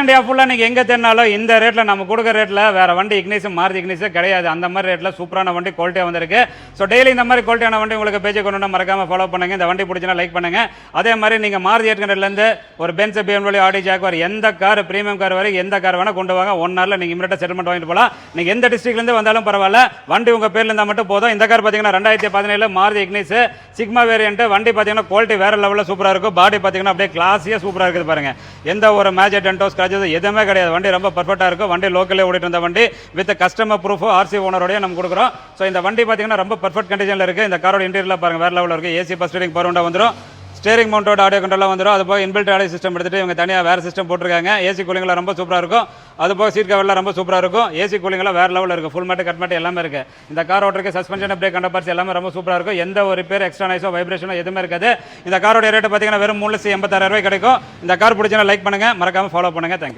India ஃபுல்லாக நீங்கள் எங்கே தேடினாலும் இந்த ரேட்டில் நம்ம கொடுக்குற ரேட்டில் வேறு வண்டி இக்னிஷன் மாருதி இக்னிஷன் கிடையாது. அந்த மாதிரி ரேட்டில் சூப்பரான வண்டி குவாலிட்டியாக வந்திருக்கு. ஸோ டெய்லி இந்த மாதிரி குவாலிட்டியான வண்டி உங்களுக்கு பேஜை கொண்டு மறக்காமல் ஃபாலோ பண்ணுங்கள். இந்த வண்டி பிடிச்சினா லைக் பண்ணுங்கள். அதே மாதிரி நீங்கள் மாருதி 800லேருந்து ஒரு பென்ஸ், BMW, ஆடி, ஜாகுவார் எந்த கார் ப்ரீமியம் கார் வரை எந்த கார் வேணால் கொண்டு வாங்க. 1 ஹவரில் நீங்கள் இமீடியட்டாக செட்டில்மெண்ட் வாங்கிட்டு போகலாம். நீங்கள் எந்த டிஸ்ட்ரிக்ட்லேருந்து வந்தாலும் பரவாயில்ல, வண்டி உங்கள் பேரில் இருந்தால் மட்டும் போதும். இந்த கார் பார்த்தீங்கன்னா 2017 மாருதி இக்னிஸ் சிக்மா வேரியன்ட் வண்டி பார்த்தீங்கன்னா குவாலிட்டி வேறு லெவலில் சூப்பராக இருக்கும். பாடி பார்த்தீங்கன்னா அப்படியே கிளாஸியாக சூப்பராக இருக்குது பாருங்கள். எந்த ஒரு மேஜர் டென்டோ ஸ்க்ராச்சஸ் எதுவுமே கிடையாது. வண்டி ரொம்ப பர்ஃபெக்டாக இருக்கும். வண்டி லோக்கலே ஓடிட்டு இருந்த வண்டி வித் கஸ்டமர் ப்ரூஃப் RC ஓனரோடய நம்ம கொடுக்குறோம். ஸோ இந்த வண்டி பார்த்தீங்கன்னா ரொம்ப பர்ஃபெக்ட் கண்டிஷனில் இருக்குது. இந்த காரோட இன்டீரியரில் பாருங்கள் வேறு லெவலில் இருக்குது. AC power steering power window வந்துடும். ஸ்டேரிங் மவுண்டோட ஆடியோ கண்ட்ரோலாக வந்துடும். அது போக இன்பில்ட் ஆடியோ சிஸ்டம் எடுத்துகிட்டு இவங்க தனியாக வேறு சிஸ்டம் போட்டிருக்காங்க. AC கூலிங்லாம் ரொம்ப சூப்பராக இருக்கும். அது போக சீட் கவர்லாம் ரொம்ப சூப்பராக இருக்கும். AC கூலிங்லாம் வேறு லெவலில் இருக்குது. ஃபுல் மேட்டு கட் மேட்டு எல்லாமே இருக்குது. இந்த கார் ஓட்டருக்கு சஸ்பென்ஷன் பிரேக் கண்ட பார்ட்ஸ் எல்லாமே ரொம்ப சூப்பராக இருக்கும். எந்த ஒரு ரிப்பேர் எக்ஸ்ட்ரா நாய்ஸோ வைப்ரேஷனோ எதுவுமே இருக்காது. இந்த காரோட ரேட்டு பார்த்தீங்கன்னா வெறும் 3,86,000 கிடைக்கும். இந்த கார் பிடிச்சினா லைக் பண்ணுங்கள், மறக்காமல் ஃபாலோ பண்ணுங்கள். தேங்க்யூ.